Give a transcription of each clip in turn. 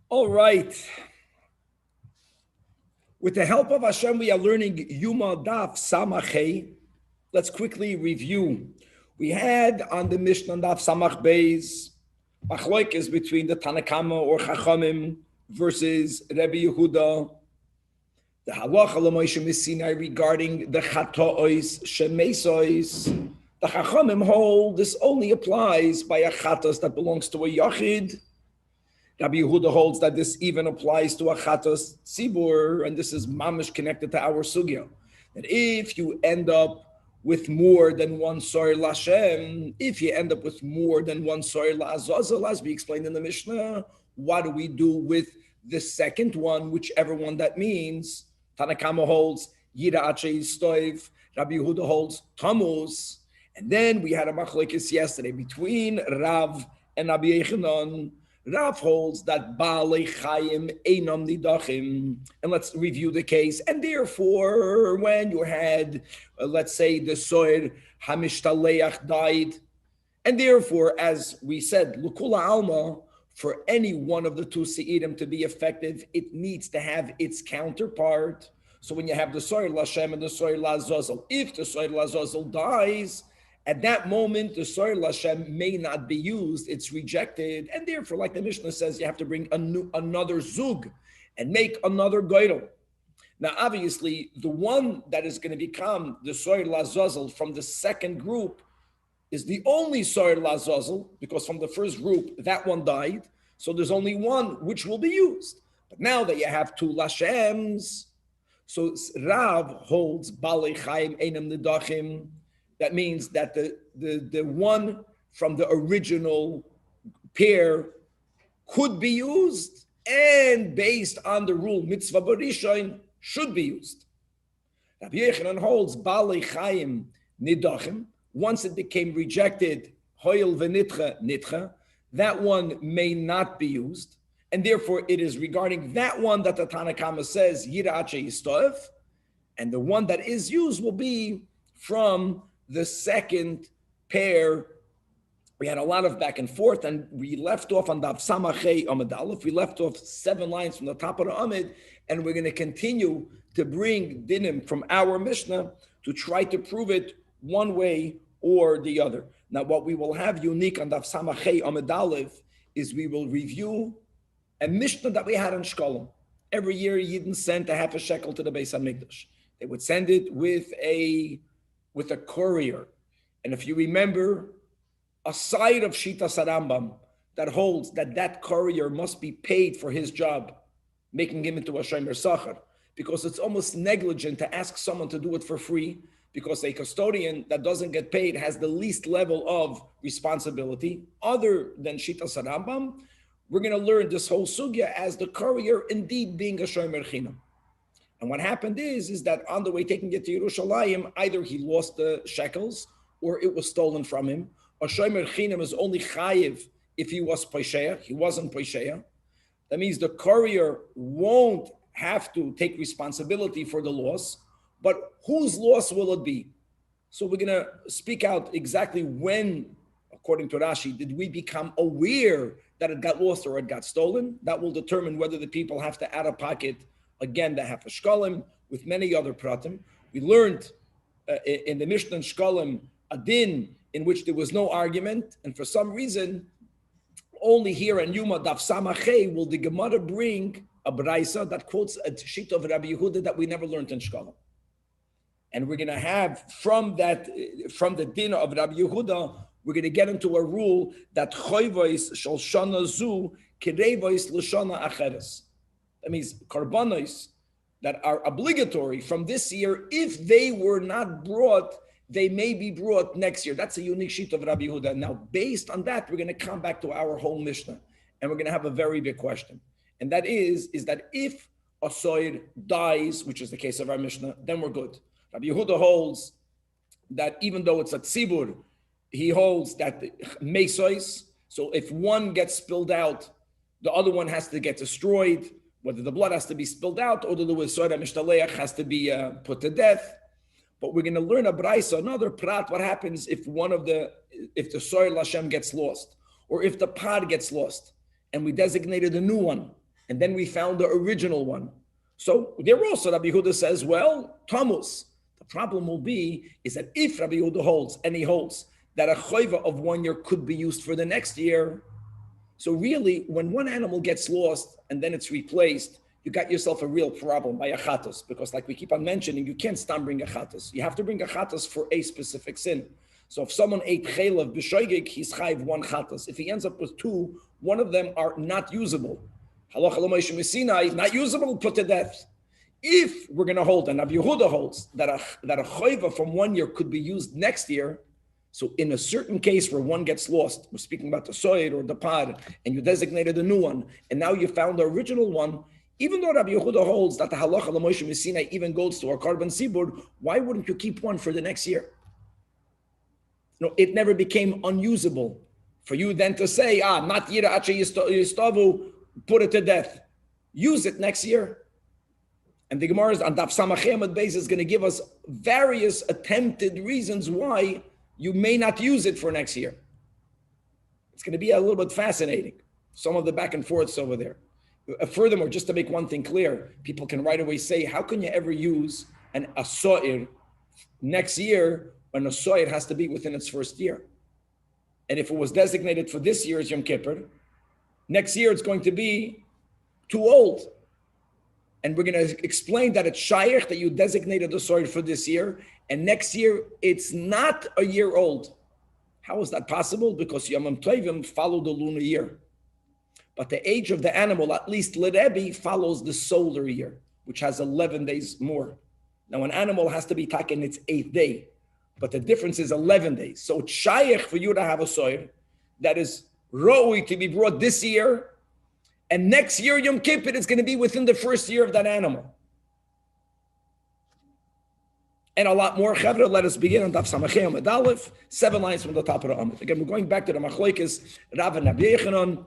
All right. With the help of Hashem, we are learning Yoma Daf Samachei. Let's quickly review. We had on the Mishnah Daf Samach Beis, Machloikes between the Tanach or Chachamim versus Rebbe Yehuda. The Halacha L'Moshe Missinai regarding the Chatois Shemesois. The Chachamim hold this only applies by a Chatos that belongs to a Yachid. Rabbi Yehuda holds that this even applies to a Chatos Tzibur, and this is mamish connected to our sugya. That if you end up with more than one soir Lashem, if you end up with more than one soir La'azazel, as we explained in the Mishnah, what do we do with the second one, whichever one that means? Tanakama holds Yira Ache Stoiv, Rabbi Yehuda holds Tammuz, and then we had a machlekes yesterday between Rav and Rabbi Yechanan. Rav holds that Baalei Chayim Einam Nidachim, and let's review the case. And therefore, when you had, let's say, the Soir Hamishtaleach died, and therefore, as we said, Lukula Alma, for any one of the two Seirim to be effective, it needs to have its counterpart. So when you have the Soir Lashem and the Soir Lazazel, if the Soir Lazazel dies, at that moment, the Soir Lashem may not be used, it's rejected, and therefore, like the Mishnah says, you have to bring another Zug and make another Geidel. Now, obviously, the one that is going to become the Soir Lazazel from the second group is the only Soir Lazazel, because from the first group, that one died, so there's only one which will be used. But now that you have two Lashems, so Rav holds Baalei Chayim Einam Nidachim. That means that the one from the original pair could be used, and based on the rule mitzvah b'rishon should be used. Rabbi Yechanan holds Baalei Chayim Nidachim. Once it became rejected, hoil v'nitcha nitcha, that one may not be used, and therefore it is regarding that one that the Tanakama says Yira Ache Yistoev, and the one that is used will be from the second pair. We had a lot of back and forth, and we left off on Daf Samachei Amud Aleph. We left off 7 lines from the top of the Amud, and we're going to continue to bring dinim from our Mishnah to try to prove it one way or the other. Now, what we will have unique on Daf Samachei Amud Aleph is we will review a Mishnah that we had in Shkolim. Every year, Yidden sent a half a shekel to the Beis HaMikdash. They would send it with a courier. And if you remember, a side of Shitas Rambam that holds that courier must be paid for his job, making him into a shomer sachar, because it's almost negligent to ask someone to do it for free, because a custodian that doesn't get paid has the least level of responsibility. Other than Shitas Rambam, we're going to learn this whole sugya as the courier indeed being a shomer chinam. And what happened is that on the way taking it to Yerushalayim, either he lost the shekels or it was stolen from him. A shomer chinam is only chayiv if he was poisheya. He wasn't poisheya. That means the courier won't have to take responsibility for the loss, but whose loss will it be? So we're going to speak out exactly when, according to Rashi, did we become aware that it got lost or it got stolen. That will determine whether the people have to out of pocket again, the half a shkolim, with many other pratim. We learned in the Mishnah shkolim a din in which there was no argument, and for some reason, only here in Yoma Daf Samachei will the Gemara bring a braisa that quotes a sheet of Rabbi Yehuda that we never learned in shkolim. And we're going to have from the din of Rabbi Yehuda, we're going to get into a rule that choyvois shel shana zu kerevois l'shana acheres. That means karbanos that are obligatory from this year, if they were not brought, they may be brought next year. That's a unique sheet of Rabbi Yehuda. Now, based on that, we're going to come back to our whole Mishnah, and we're going to have a very big question. And that is that if a soir dies, which is the case of our Mishnah, then we're good. Rabbi Yehuda holds that even though it's a tzibur, he holds that mesois, so if one gets spilled out, the other one has to get destroyed, whether the blood has to be spilled out or the soir mishtaleach has to be put to death. But we're going to learn a braisa, another prat, what happens if the soir Lashem gets lost, or if the pod gets lost. and we designated a new one, and then we found the original one. So there also Rabbi Yehuda says, well, Tammuz. The problem will be is that if Rabbi Yehuda holds, and he holds, that a choiva of 1 year could be used for the next year. So really, when one animal gets lost and then it's replaced, you got yourself a real problem by a chatos, because like we keep on mentioning, you can't bring a chatos. You have to bring a chatos for a specific sin. So if someone ate chaylev b'shoigig, he's chayv 1 chatos. If he ends up with 2, one of them are not usable. Halacha l'moshe Sinai, not usable, put to death. If we're going to hold, and Rabbi Yehuda holds, that a choiva from 1 year could be used next year, so in a certain case where one gets lost, we're speaking about the soid or the pod, and you designated a new one, and now you found the original one, even though Rabbi Yehuda holds that the halacha l'moshe Sinai even goes to a carbon seaboard, why wouldn't you keep one for the next year? No, it never became unusable for you then to say, not yira ache yistavu, put it to death. Use it next year. And the Gemara on Daf Samach Amud Beis is going to give us various attempted reasons why you may not use it for next year. It's going to be a little bit fascinating, some of the back and forths over there. Furthermore, just to make one thing clear, people can right away say, how can you ever use a so'ir next year when a so'ir has to be within its first year? And if it was designated for this year's Yom Kippur, next year it's going to be too old. And we're going to explain that it's shaykh that you designated the so'ir for this year, and next year it's not a year old. How is that possible? Because Yom Tovim follow the lunar year. But the age of the animal, at least L'Rebbe, follows the solar year, which has 11 days more. Now, an animal has to be taken its 8th day, but the difference is 11 days. So it's shaykh for you to have a soir that is ro'ui to be brought this year, and next year, Yom Kippur, it's going to be within the first year of that animal. And a lot more. Chavra, let us begin on Daf Samach Amud Aleph, 7 lines from the top of the Amud. Again, we're going back to the Machlokes Rav and Rabbi Yechanan,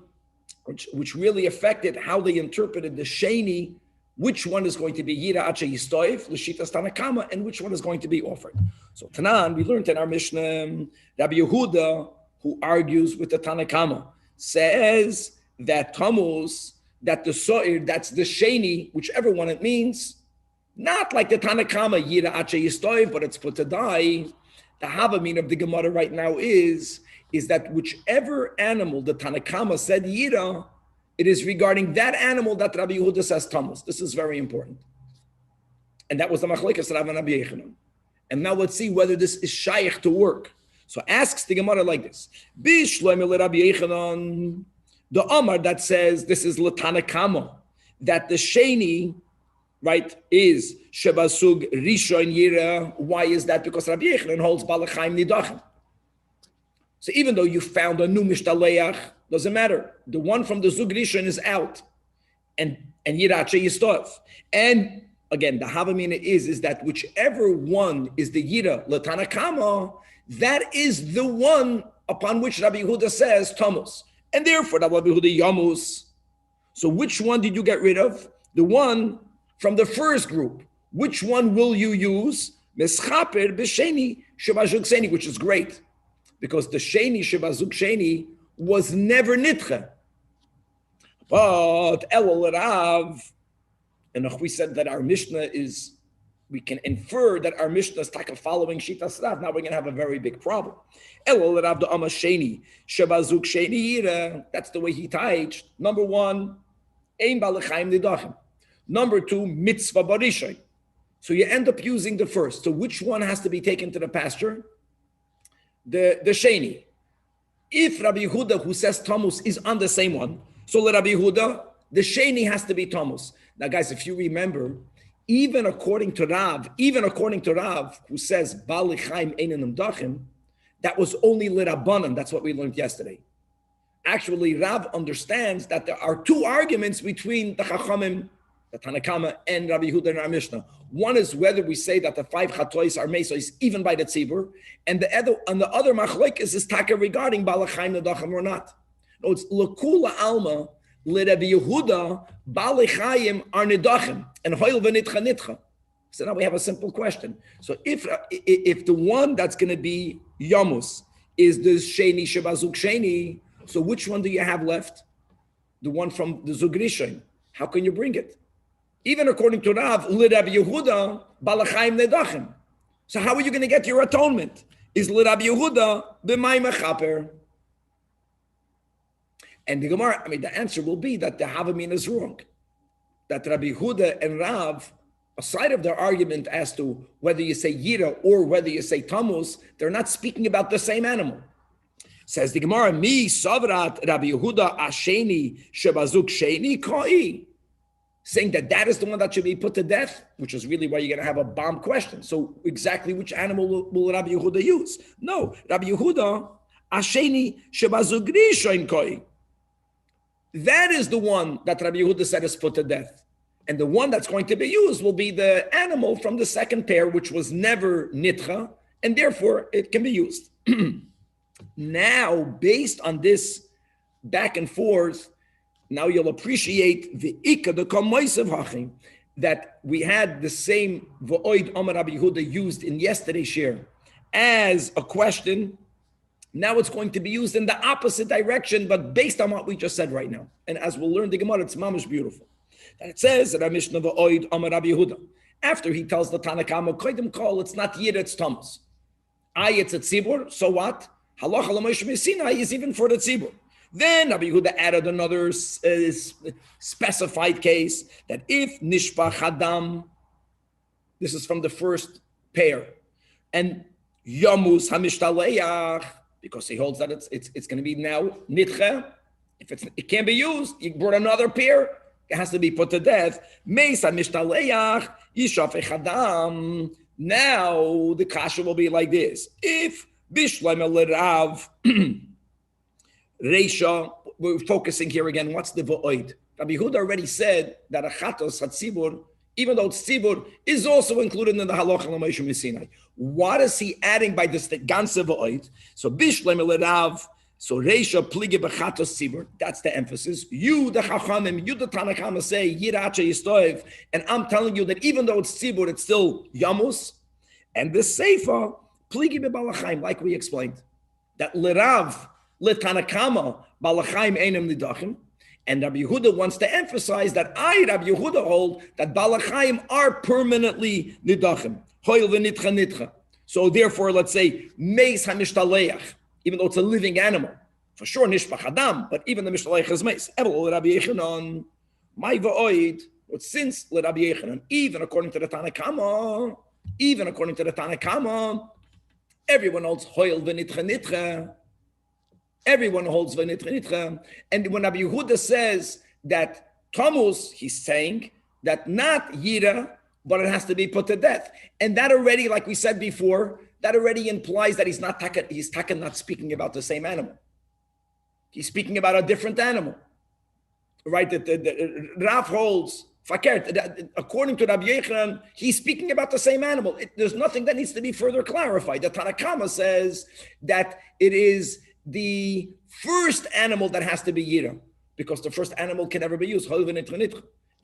which really affected how they interpreted the Sheni, which one is going to be Yira Ache Yistoiv, L'Shitas Tanakama, and which one is going to be offered. So Tanan, we learned in our Mishnah, Rabbi Yehuda, who argues with the Tanakama, says that Tammuz, that the So'ir, that's the Sheni, whichever one it means, not like the Tanakama, Yira Ache Yistoiv, but it's put to die. The Havamina of the Gemara right now is that whichever animal the Tanakama said Yira, it is regarding that animal that Rabbi Yehuda says Tammuz. This is very important. And that was the Machlokes Rav and Rabbi Yechanan. And now let's see whether this is shaykh to work. So asks the Gemara like this. Bishloim le Rabbi Yechanan, the Amar that says this is L'Tanakama, that the Sheni, right, is Shebasug Rishon Yira. Why is that? Because Rabbi Yechanan holds Balachayim Nidachim. So even though you found a new Mishtaleach, doesn't matter. The one from the Zug Rishon is out. And Yirache Yistov. And again, the Havamina is that whichever one is the Yira L'Tanakama, that is the one upon which Rabbi Yehuda says Tammuz. And therefore, Rabbi Yehuda Yamus. So which one did you get rid of? The one from the first group. Which one will you use? Meschaper b'sheni shebazug sheni, which is great. Because the sheni shebazug sheni was never nitcha. But Elul Rav, and we said that our Mishnah is, we can infer that our Mishnah is like a following Shitas Rav. Now we're going to have a very big problem. Elul Rav the Amma Sheni, Shebazuk Sheni, that's the way he taught. Number one, Ein Balachayim Nidachim. Number two, Mitzvah Barishay. So you end up using the first. So which one has to be taken to the pasture? The Sheni. If Rabbi Yehuda, who says Tammuz, is on the same one, so let Rabbi Yehuda, the Sheni has to be Tammuz. Now, guys, if you remember, even according to Rav, who says Bali Chaim Einim Dachim, that was only Lirabanan. That's what we learned yesterday. Actually, Rav understands that there are two arguments between the Chachamim, the Tanakama, and Rabbi Yehuda in our Mishnah. One is whether we say that the 5 chatois are mesos even by the tzibur, and the other machlokes is taka regarding balachayim nedachim or not. No, it's lekula alma leRabbi Yehuda balachayim are nedachim and hoil v'nitcha nitcha. So now we have a simple question. So if the one that's going to be yamus is the sheni shebazuk sheni, so which one do you have left? the one from the Zugrishain. How can you bring it? Even according to Rav, L'Rabbi Yehuda, Balachayim Nedachim. So how are you going to get your atonement? Is L'Rabbi Yehuda b'may mechaper? And the Gemara, the answer will be that the Havamin is wrong. That Rabbi Yehuda and Rav, aside of their argument as to whether you say Yira or whether you say Tammuz, they're not speaking about the same animal. Says the Gemara, Mi Savrat Rabbi Yehuda Asheni Shebazuk Sheni Koi. Saying that is the one that should be put to death, which is really why you're going to have a bomb question. So exactly which animal will Rabbi Yehuda use? No, Rabbi Yehuda Asheni Shebazugri Shoin Koi. That is the one that Rabbi Yehuda said is put to death. And the one that's going to be used will be the animal from the second pair, which was never nitcha, and therefore it can be used. Now, based on this back and forth, now you'll appreciate the ikka, the kamoisav hachim, that we had the same v'oid Amar Rabbi Yehuda used in yesterday's share as a question. Now it's going to be used in the opposite direction, but based on what we just said right now. And as we'll learn the Gemara, it's mamish beautiful. And it says that Mishnah v'oid Amar Rabbi Yehuda, after he tells the Tanach, koidim kol, it's not yid, it's Tammuz. It's a tzibur, so what? Halacha l'Moshe Sinai is even for the tzibur. Then Rabbi Yehuda added another specified case that if nishpach hadam, this is from the first pair, and yamus hamishtaleyach, because he holds that it's going to be now nitche. If it can't be used, you brought another pair, it has to be put to death. Meis hamishtaleyach yishafech hadam. Now the kasha will be like this: if bishleim l'rav. Reisha, we're focusing here again. What's the vo'oid? Rabbi Yehuda already said that a chatos hatzibur, even though it's tzibur, is also included in the halacha l'Moshe Sinai. What is he adding by this ganze vo'oid? So bishlem l'rav, so Reisha plige b'chatos tzibur. That's the emphasis. You the chachamim, you the Tanach say yiracha yistoev, and I'm telling you that even though it's tzibur, it's still yamus. And the seifa plige b'balachayim, like we explained, that l'rav. L'tanakama balachayim einem nidachim, and Rabbi Yehuda wants to emphasize that Rabbi Yehuda hold that balachayim are permanently nidachim. Hoil v'nitcha nitcha. So therefore, let's say meis hamishtaleyach, even though it's a living animal, for sure nishpach adam, but even the mishtaleich is meis. Evel Rabbi Yechanan, my va'oid. But since Rabbi Yechanan, even according to the Tanakama, everyone holds hoil v'nitcha nitcha. Everyone holds v'nitcha nitcha. And when Rabbi Yehuda says that Tammuz, he's saying that not yira, but it has to be put to death. And that already, like we said before, that already implies that he's not speaking about the same animal. He's speaking about a different animal. Right? The Rav holds, according to Rabbi Yechanan, he's speaking about the same animal. There's nothing that needs to be further clarified. The Tanakama says that it is the first animal that has to be yira, because the first animal can never be used. And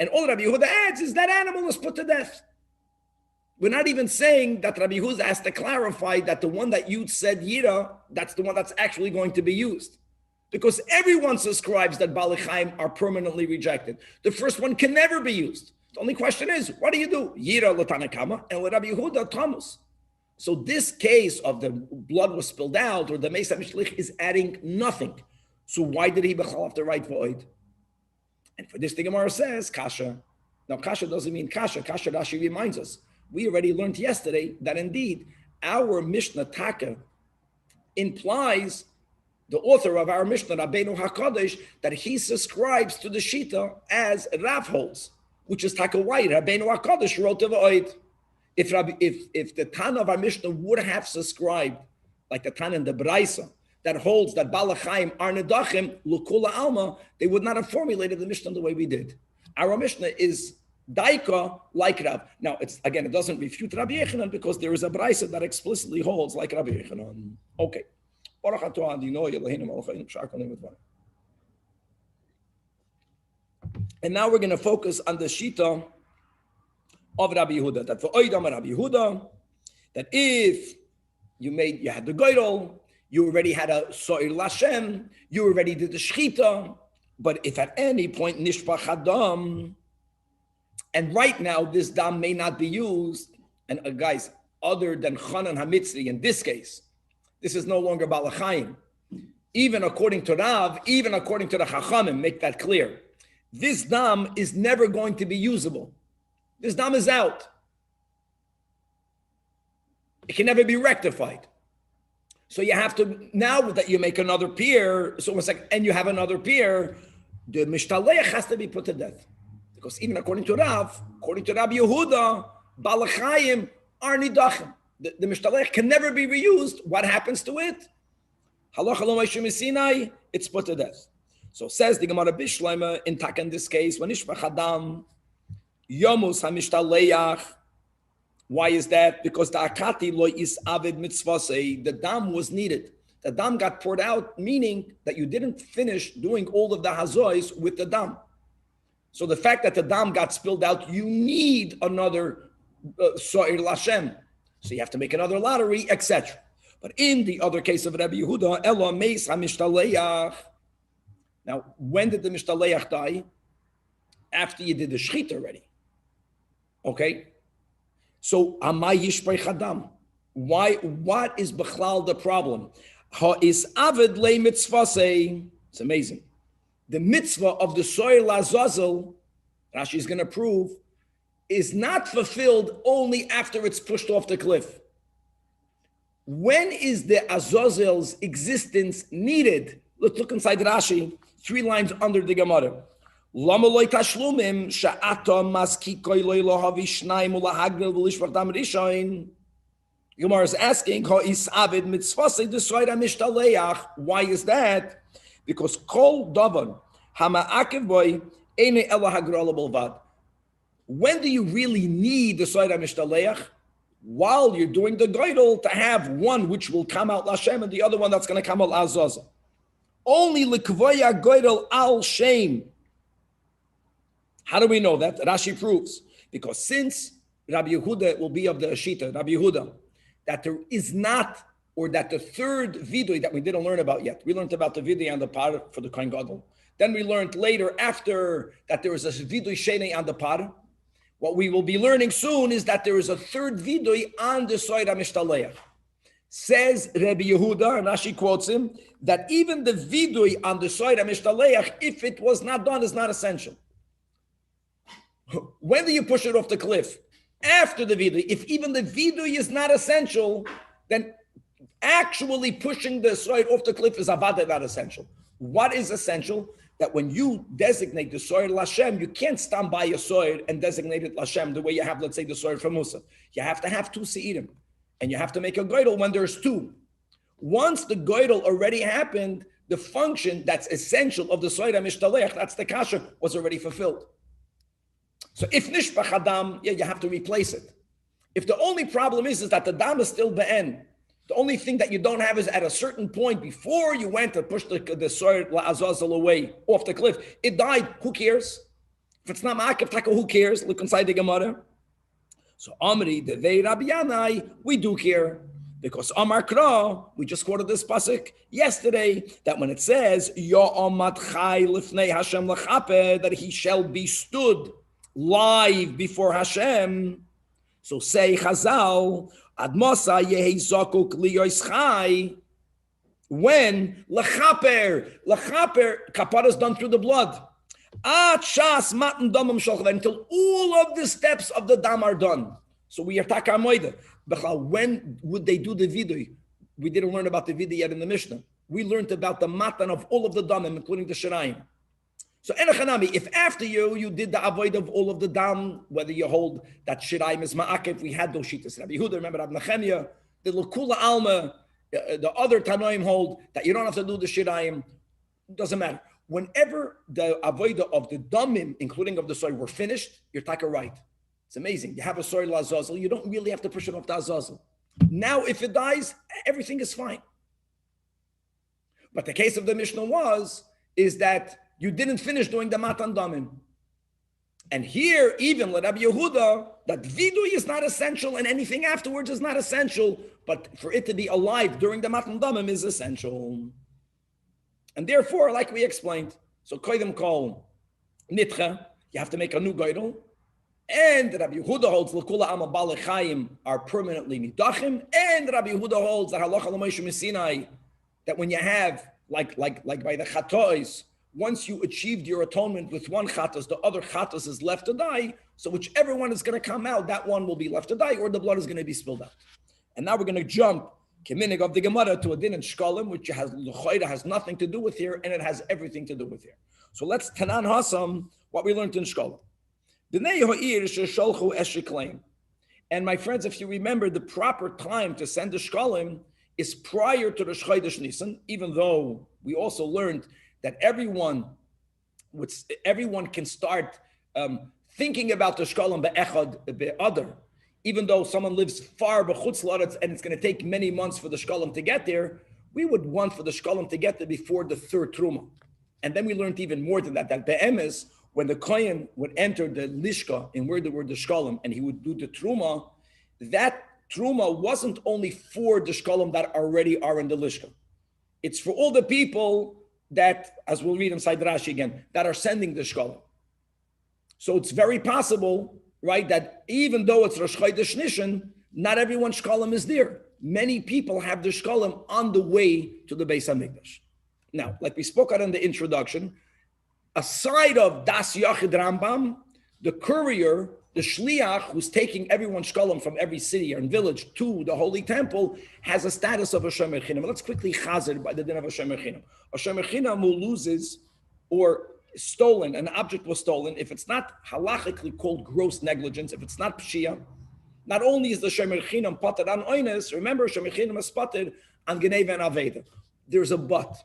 all Rabbi Yehuda adds is that animal is put to death. We're not even saying that Rabbi Yehuda has to clarify that the one that you said yira, that's the one that's actually going to be used. Because everyone subscribes that balachayim are permanently rejected. The first one can never be used. The only question is, what do you do? Yira l'tanakama and Rabbi Yehuda Tammuz. So this case of the blood was spilled out or the meis hamishlich is adding nothing. So why did he bechal have the right void? And for this, the Gemara says kasha. Now kasha doesn't mean kasha. Kasha Rashi reminds us. We already learned yesterday that indeed our Mishnah Taka implies the author of our Mishnah, Rabbeinu HaKadosh, that he subscribes to the Shita as Rav holds, which is Taka White. Rabbeinu HaKadosh wrote the void. If the Tana of our Mishnah would have subscribed, like the Tana in the Braisa, that holds that Balachayim are Nedachim, Lukula Alma, they would not have formulated the Mishnah the way we did. Our Mishnah is Daika like Rav. Now, it doesn't refute Rabbi Yechanan because there is a Braisa that explicitly holds like Rabbi Yechanan. Okay. And now we're going to focus on the Shita of Rabbi Yehuda, that for Oidam Rabbi Yehuda, that if you had the Goydol, you already had a So'ir Lashem, you already did the Shchita, But if at any point nishpach hadam, and right now this dam may not be used, and guys, other than Chanan Hamitzri, in this case, this is no longer Balachayim. Even according to Rav, even according to the Chachamim, make that clear. This dam is never going to be usable. This dam is out. It can never be rectified. So you have to, now that you make another pier, so it's like, and you have another pier, the mishtaleach has to be put to death. Because even according to Rav, according to Rabbi Yehuda, Balachayim are nidachim. The mishtaleach can never be reused. What happens to it? Halacha lo Moshe Sinai, it's put to death. So says the Gemara Bishleima in Tak in this case, when Ishbach Adam, Yomus HaMishtaleach. Why is that? Because the Akati lo is avid mitzvasei, the dam was needed. The dam got poured out, meaning that you didn't finish doing all of the hazois with the dam. So the fact that the dam got spilled out, you need another so'ir lashem. So you have to make another lottery, etc. But in the other case of Rabbi Yehuda, Elo meis ha-mishtaleach. Now, when did the mishtaleach die? After you did the shchit already. Okay? So, amay yishprei chadam. Why? What is bechlal the problem? Ha is avid le mitzvasei. It's amazing. The mitzvah of the soil lazazel, Rashi is going to prove, is not fulfilled only after it's pushed off the cliff. When is the azazel's existence needed? Let's look inside Rashi, 3 lines under the Gemara. Lama loy tashlumim sha'ata maskikoy loy lohavi shnaim ulahagdel v'lishvach dam rishain. Gemara is asking, ha is avid mitzvasei desroida mishtaleach. Why is that? Because kol davan hama'akev boy ene ela hagrala bolvad. When do you really need the soida mishtaleach? While you're doing the goydel, to have one which will come out Lashem and the other one that's going to come out Azaza. Only likvoya goydel al shame. How do we know that? Rashi proves. Because since Rabbi Yehuda will be of the Ashita, Rabbi Yehuda, that there is not, or that the third vidui that we didn't learn about yet, we learned about the vidui on the par for the Kohen Gadol. Then we learned later, after that, there is a vidui sheni on the par. What we will be learning soon is that there is a third vidui on the Soira Mishtaleach. Says Rabbi Yehuda, and Rashi quotes him, that even the vidui on the Soira Mishtaleach, if it was not done, is not essential. When do you push it off the cliff? After the vidui. If even the vidui is not essential, then actually pushing the soil off the cliff is avada not essential. What is essential? That when you designate the soil Lashem, you can't stand by a soil and designate it Lashem the way you have, let's say, the soil from Musa. You have to have 2 seirim, and you have to make a goydel when there's 2. Once the goydel already happened, the function that's essential of the soil Mishtalech, that's the kasha, was already fulfilled. So if nishpach hadam, yeah, you have to replace it. If the only problem is that the dam is still be'en, the only thing that you don't have is at a certain point before you went to push the soil la'azazel away off the cliff, it died. Who cares? If it's not ma'akev taka, who cares? Look inside the Gemara. So Amri devei Rabbi Yanai, we do care. Because Amar Kra, we just quoted this pasuk yesterday, that when it says, Yo'omat chai lifnei Hashem l'chape, that he shall be stood live before Hashem. So say Chazal, Admosa yehi zokuk liyois chai. When lechaper kapara is done through the blood. Shas matan damam shalchav, until all of the steps of the dam are done. So we are takar moida. When would they do the vidui? We didn't learn about the vidui yet in the Mishnah. We learned about the matan of all of the damim, including the shirayim. So enochanami, if after you did the avoid of all of the dam, whether you hold that shirayim is ma'akev, we had those shitas. Rabbi Yehuda, remember Rabbi Nechemia, the L'kula Alma, the other Tanoim hold that you don't have to do the shirayim. Doesn't matter. Whenever the avodah of the damim, including of the soil, were finished, you're taka right. It's amazing. You have a soil azazel, you don't really have to push it off the azazel. Now, if it dies, everything is fine. But the case of the Mishnah is that you didn't finish doing the matan damim. And here, even Rabbi Yehuda, that vidui is not essential and anything afterwards is not essential, but for it to be alive during the matan damim is essential. And therefore, like we explained, So koydem kol nitcha, you have to make a new geidel. And Rabbi Yehuda holds l'kula amal balechayim are permanently nidachim. And Rabbi Yehuda holds that halacha l'moshe Sinai, that when you have like by the chatois, once you achieved your atonement with one chatos, the other chatos is left to die. So whichever one is going to come out, that one will be left to die, or the blood is going to be spilled out. And now we're going to jump keminig of the Gemara to a din in shkalim, which has nothing to do with here, and it has everything to do with here. So let's tanan hasam what we learned in shkalim. And my friends, if you remember, the proper time to send the shkalim is prior to the Chodesh Nisan, even though we also learned that everyone can start thinking about the shkalim be'echad be'adar, even though someone lives far b'chutz la'aretz and it's going to take many months for the shkalim to get there. We would want for the shkalim to get there before the third truma. And then we learned even more than that be'emes, when the kohen would enter the lishka and where there were the shkalim and he would do the truma, that truma wasn't only for the shkalim that already are in the lishka. It's for all the people that, as we'll read inside Rashi again, that are sending the shkalim. So it's very possible, right, that even though it's Rosh Chodesh Nishan, not everyone's shkalim is there. Many people have the shkalim on the way to the Beis HaMikdash. Now, like we spoke out in the introduction, aside of Das Yachid Rambam, the courier, the shliach, who's taking everyone's shkalim from every city and village to the Holy Temple, has a status of a shomer chinam. Let's quickly chazir by the din of a shomer chinam. A shomer chinam who loses or stolen, an object was stolen, if it's not halachically called gross negligence, if it's not pshia, not only is the shomer chinam pated on oines, remember shomer chinam is pated on geneva and aveda. There's a but.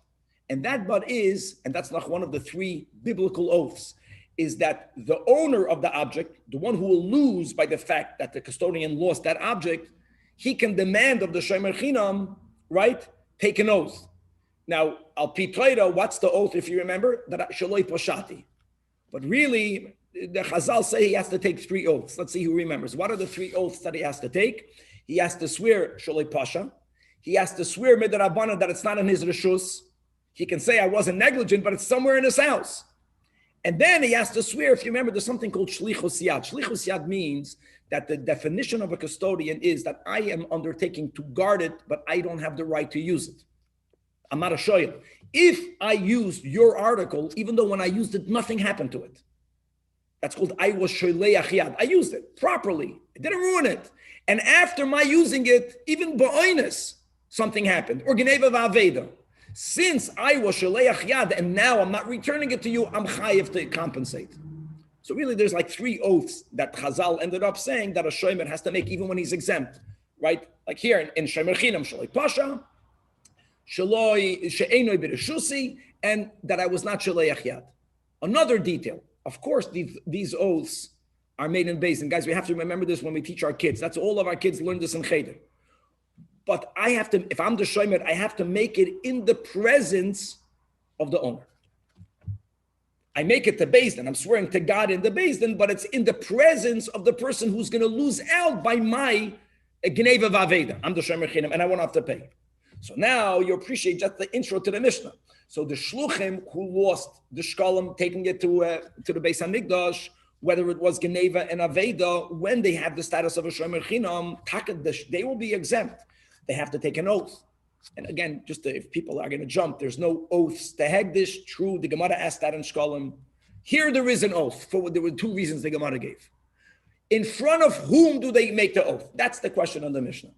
And that but is, and that's not one of the three biblical oaths, is that the owner of the object, the one who will lose by the fact that the custodian lost that object, he can demand of the shomer chinam, right, take an oath. Now, al pi Torah, what's the oath, if you remember? That shaloi pashati. But really, the Chazal say he has to take three oaths. Let's see who remembers. What are the three oaths that he has to take? He has to swear shaloi pasha. He has to swear midrabana that it's not in his reshus. He can say, I wasn't negligent, but it's somewhere in his house. And then he has to swear, if you remember, there's something called shlichus yad. Shlichus yad means that the definition of a custodian is that I am undertaking to guard it, but I don't have the right to use it. I'm not a shoyel. If I used your article, even though when I used it, nothing happened to it. That's called I was shoyleach yad. I used it properly. I didn't ruin it. And after my using it, even ba'oinus, something happened. Or geneva va'aveda. Since I was shaleach yad and now I'm not returning it to you, I'm chayiv to compensate. So really there's like three oaths that Chazal ended up saying that a shomer has to make even when he's exempt, right? Like here in shomer chinam, shaloi pasha, shaloi she'enoi b'reshusi, and that I was not shaleach yad. Another detail, of course, these oaths are made in Beis. And guys, we have to remember this when we teach our kids. That's all of our kids learn this in Cheder. But I have to, if I'm the shomer, I have to make it in the presence of the owner. I make it to Beis Din. I'm swearing to God in the Beis Din, but it's in the presence of the person who's going to lose out by my geneva v'aveda. I'm the shomer chinam, and I won't have to pay. So now you appreciate just the intro to the Mishnah. So the shluchim who lost the shkalim, taking it to the Beis HaMikdash, whether it was geneva and aveda, when they have the status of a shomer chinam, they will be exempt. They have to take an oath. And again, just if people are going to jump, there's no oaths to hegdish. True, the Gemara asked that in Shkalim. Here there is an oath. There were two reasons the Gemara gave. In front of whom do they make the oath? That's the question on the Mishnah.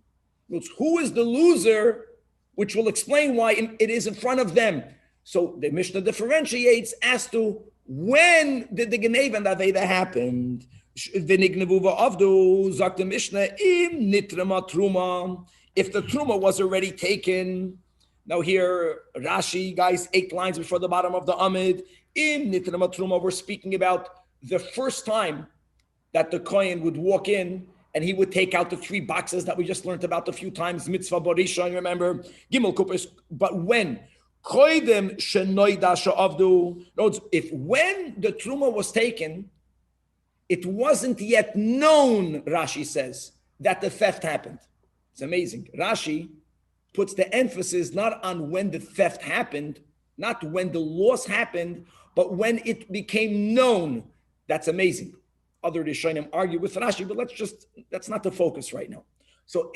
It's who is the loser, which will explain why it is in front of them. So the Mishnah differentiates as to when did the Geneva and the Aveda happened. V'nignevu v'avdu, zok the Mishnah, im nitrama truma. If the truma was already taken, now here, Rashi, guys, 8 lines before the bottom of the Amid, in Nitrama Truma, we're speaking about the first time that the Kohen would walk in and he would take out the 3 boxes that we just learned about a few times, Mitzvah Borisha, remember, Gimel Kupis, but when? Koidem Shenoida Sha'avdu. Notice, if when the Truma was taken, it wasn't yet known, Rashi says, that the theft happened. It's amazing. Rashi puts the emphasis not on when the theft happened, not when the loss happened, but when it became known. That's amazing. Other Rishonim argue with Rashi, but that's not the focus right now. So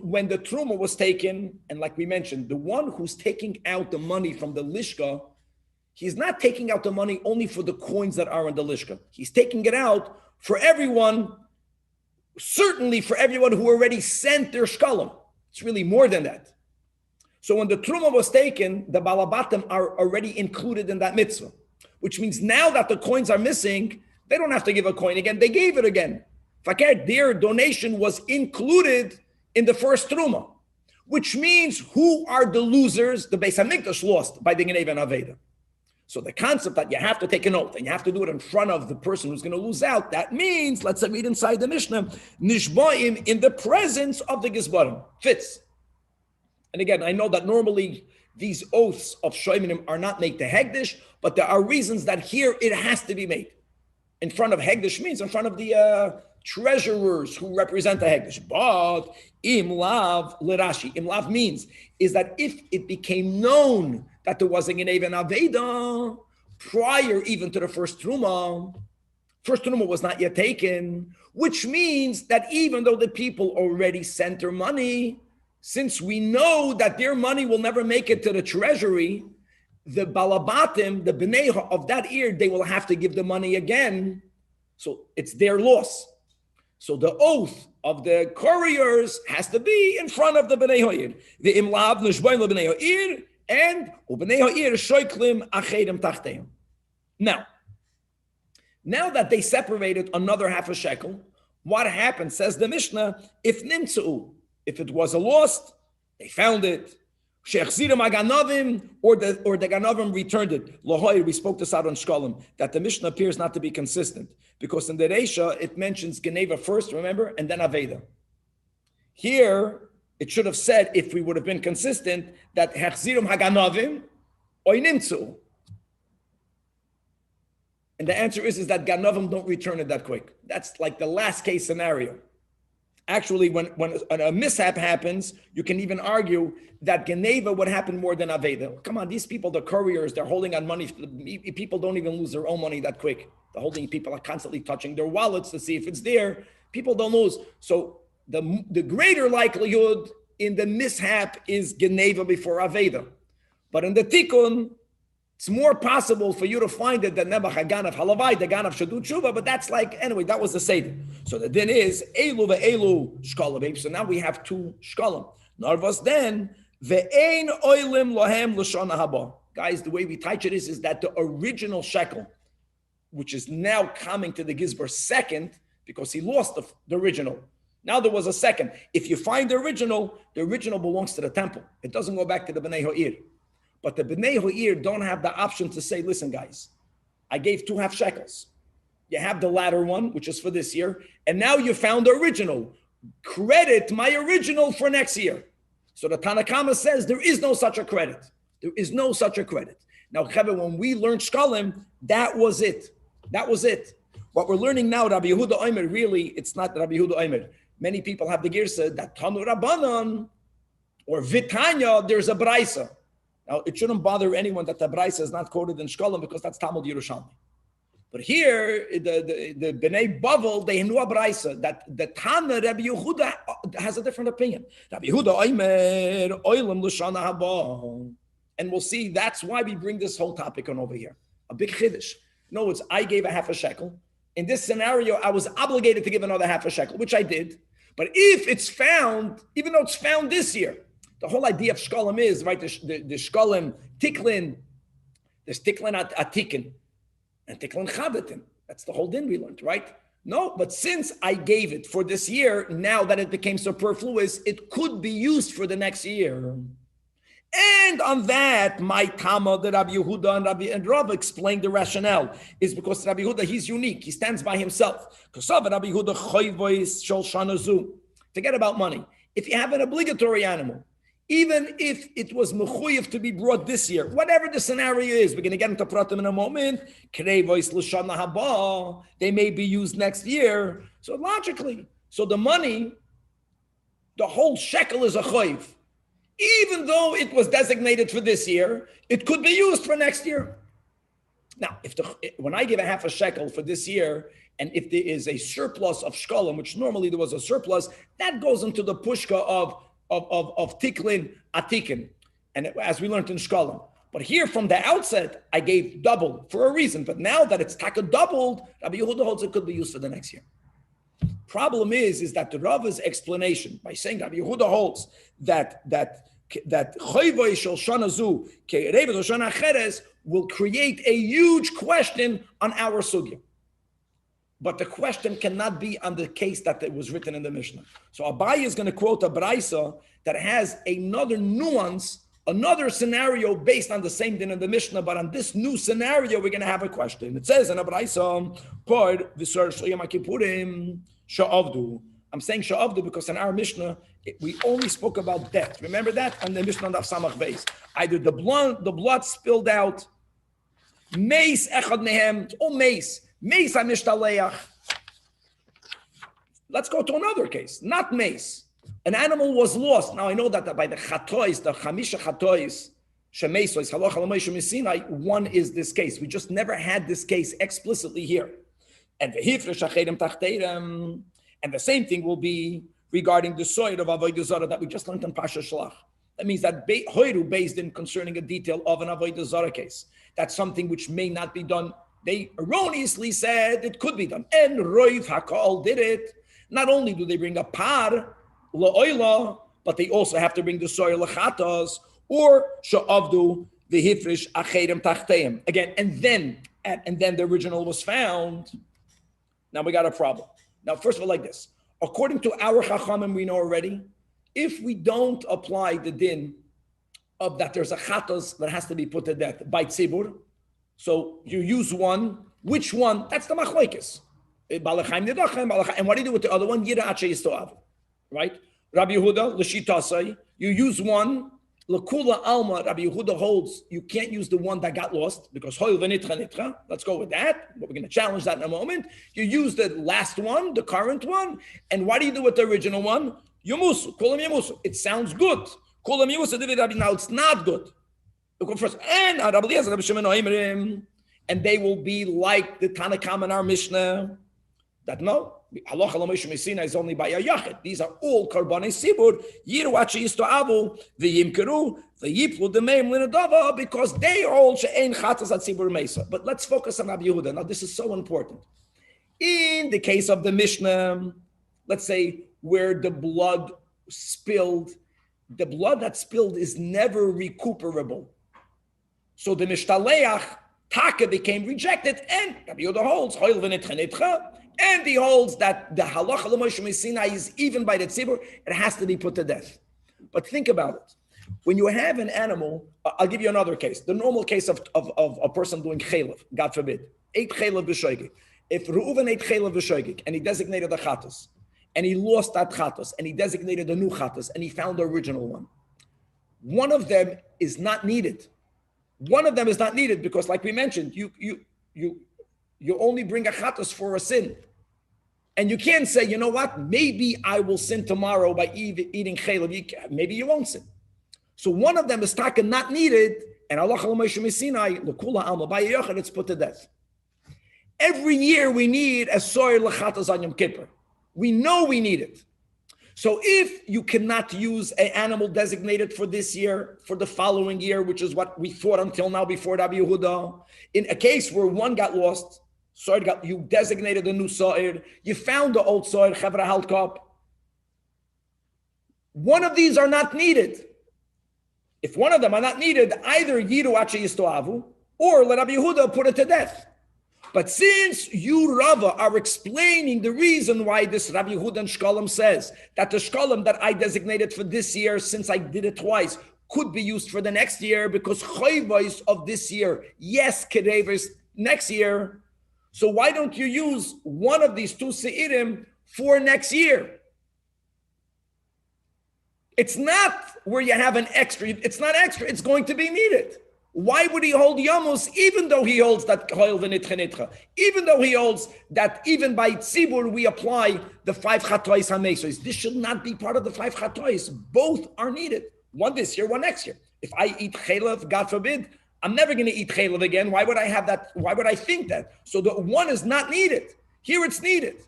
when the truma was taken, and like we mentioned, the one who's taking out the money from the lishka, he's not taking out the money only for the coins that are in the lishka. He's taking it out for everyone, certainly for everyone who already sent their shkalim. It's really more than that. So when the truma was taken, the balabatim are already included in that mitzvah, which means now that the coins are missing, they don't have to give a coin again. They gave it again. Their donation was included in the first truma, which means who are the losers? The Beis Hamikdash lost by the Geneva and Aveda. So the concept that you have to take an oath and you have to do it in front of the person who's going to lose out, that means, let's read inside the Mishnah, nishbaim in the presence of the Gizbarim. Fits. And again, I know that normally these oaths of Shoiminim are not made to Hegdish, but there are reasons that here it has to be made. In front of Hegdish means in front of the treasurers who represent the Hegdish. But imlav lirashi. Imlav means is that if it became known that there was a Geneva and Aveda prior even to the first truma was not yet taken, which means that even though the people already sent their money, since we know that their money will never make it to the treasury, the balabatim, the bnei of that year, they will have to give the money again. So it's their loss. So the oath of the couriers has to be in front of the bnei ha'ir. The imlav nishboim lebnei ha'ir and ubnei ha'ir shoyklim achedim tachteim. Now that they separated another half a shekel, what happened? Says the Mishnah, if nimtzu, if it was a lost, they found it. She'achzirim haganavim, or the ganavim returned it. Lahoy, we spoke this out on Shkolim, that the Mishnah appears not to be consistent, because in the Reisha, it mentions Geneva first, remember, and then Aveda. Here, it should have said, if we would have been consistent, that Hechzirim haganavim, oy nimtzu. And the answer is that ganavim don't return it that quick. That's like the last case scenario. Actually, when a mishap happens, you can even argue that Geneva would happen more than Aveda. Come on, these people, the couriers, they're holding on money. People don't even lose their own money that quick. The holding people are constantly touching their wallets to see if it's there. People don't lose. So the greater likelihood in the mishap is Geneva before Aveda. But in the Tikkun, it's more possible for you to find it than Nebuch HaGanav Halavai, the Ganav Shadu Tshuva, but that's like, anyway, that was the Seder. So the din is, Elu ve'elu shkalim. So now we have two shkalim. Narvas then, ve'ein oilim lohem l'shana haba. Guys, the way we teach it is that the original shekel, which is now coming to the Gizbar second, because he lost the original. Now there was a second. If you find the original belongs to the temple. It doesn't go back to the Bnei Ha'ir. But the Bnei Ha'ir don't have the option to say, listen, guys, I gave 2.5 shekels. You have the latter one, which is for this year, and now you found the original. Credit my original for next year. So the Tanakh says there is no such a credit. There is no such a credit. Now, Cheveh, when we learned Shkalim, that was it. That was it. What we're learning now, Rabbi Yehuda Omer, really, it's not Rabbi Yehuda Omer. Many people have the girsa that Tanu Rabbanan or Vitanya, there's a Braisa. Now, it shouldn't bother anyone that the Braisa is not quoted in Shkolim because that's Talmud Yerushalmi. But here, the Bnei Bavel, they knew a Braisa that the Tana Rabbi Yehuda has a different opinion. Rabbi Yehuda Omer, Oilam L'Shana Haba. And we'll see, that's why we bring this whole topic on over here. A big chiddush. No, it's I gave a 0.5 shekel. In this scenario, I was obligated to give another 0.5 shekel, which I did. But if it's found, even though it's found this year, the whole idea of shkolim is, right, the shkolim, tiklin, there's tiklin atikin, and tiklin chavetin. That's the whole din we learned, right? No, but since I gave it for this year, now that it became superfluous, it could be used for the next year. And on that, my Tama, the Rabbi Yehuda and Rav explained the rationale, is because Rabbi Yehuda, he's unique. He stands by himself. Forget about money. If you have an obligatory animal, even if it was mechuyev to be brought this year, whatever the scenario is, we're going to get into pratim in a moment, they may be used next year. So logically, so the money, the whole shekel is a chayiv. Even though it was designated for this year, it could be used for next year. Now, when I give a half a shekel for this year, and if there is a surplus of shkolim, which normally there was a surplus, that goes into the pushka of tiklin atikin, and as we learned in shkolim. But here from the outset, I gave double for a reason. But now that it's taka doubled, Rabbi Yehuda holds it could be used for the next year. Problem is that the Rava's explanation by saying Rabbi Yehuda holds that choyvoi shel shana zu ke'erevet shana acheres will create a huge question on our sugya. But the question cannot be on the case that it was written in the Mishnah. So Abaye is going to quote a Braisa that has another nuance, another scenario based on the same din in the Mishnah, but on this new scenario, we're going to have a question. It says in a Braisa, I'm saying sha'avdu because in our Mishnah, we only spoke about death. Remember that? On the Mishnah of Samach Beis. Either the blood spilled out, meis echad mehem, or meis ha-mishtaleach. Let's go to another case, not meis. An animal was lost. Now I know that by the chatois, the chamisha chatois, shemeisos, halacha l'moshe misinai, one is this case. We just never had this case explicitly here. And v'hifresh acherim tachteirem, and the same thing will be regarding the soil of avodah zarah that we just learned in Pasha Shalach. That means that hoiru based in concerning a detail of an avodah zarah case. That's something which may not be done. They erroneously said it could be done. And Roiv Hakal did it. Not only do they bring a par, la'oila, but they also have to bring the soil lachatas, or sha'avdu v'hifrish acherim tachteim. Again, and then the original was found. Now we got a problem. Now, first of all, like this. According to our Chachamim, we know already, if we don't apply the din of that there's a chatas that has to be put to death by tzibur, so you use one, which one? That's the machlokes. And what do you do with the other one? Right? Rabbi Yehuda, l'shitasai, you use one, l'kula alma, Rabbi Yehuda holds, you can't use the one that got lost, because hoil v'nitra nitra, let's go with that, but we're going to challenge that in a moment. You use the last one, the current one, and what do you do with the original one? Yomusu, kulam yomusu. It sounds good. Kulam yomusu, now it's not good. First, and they will be like the Tanach in our Mishnah, that no, halacha l'moshe mesina is only by a yachid. These are all karbanei sibur. Yiru achi yisto avu v'yimkeru v'yiplu demeim l'nadava, because they all she'ein chatas at sibur meisa. But let's focus on Rabbi Yehuda. Now this is so important. In the case of the Mishnah, let's say where the blood spilled, the blood that spilled is never recuperable. So the mishtaleach taka became rejected, and Rabbi Yehuda holds hoil v'nitcha nitcha. And he holds that the halacha l'moshe mesina is even by the tzibur, it has to be put to death. But think about it. When you have an animal, I'll give you another case. The normal case of a person doing chaylev, God forbid, ate chaylev b'shoigig. If Reuven ate chaylev b'shoigig and he designated the chatos, and he lost that chatos, and he designated a new chatos, and he found the original one, one of them is not needed. One of them is not needed because, like we mentioned, you only bring a chatos for a sin. And you can't say, you know what, maybe I will sin tomorrow by eating chaylev. Maybe you won't sin. So one of them is taka not needed, and Allah l'kula alma by yachad, it's put to death. Every year we need a soil l'chatas on Yom Kippur. We know we need it. So if you cannot use an animal designated for this year, for the following year, which is what we thought until now before Rabbi Yehuda, in a case where one got lost, you designated a new so'ir, you found the old so'ir, chevra halkop. One of these are not needed. If one of them are not needed, either yiru ache yistoavu, or let Rabbi Yehuda put it to death. But since you, Rava, are explaining the reason why this Rabbi Yehuda and Shkolim says that the Shkolim that I designated for this year, since I did it twice, could be used for the next year, because chayvos of this year, yes, kedevos next year. So why don't you use one of these two seirim for next year? It's not where you have an extra. It's not extra. It's going to be needed. Why would he hold Yamos, even though he holds that Choil v'nitcha nitcha, even though he holds that even by Tzibur we apply the 5 chatois hamesos? This should not be part of the 5 chatois. Both are needed. One this year, one next year. If I eat chaylev, God forbid, I'm never going to eat chaylev again. Why would I have that? Why would I think that? So the one is not needed. Here it's needed.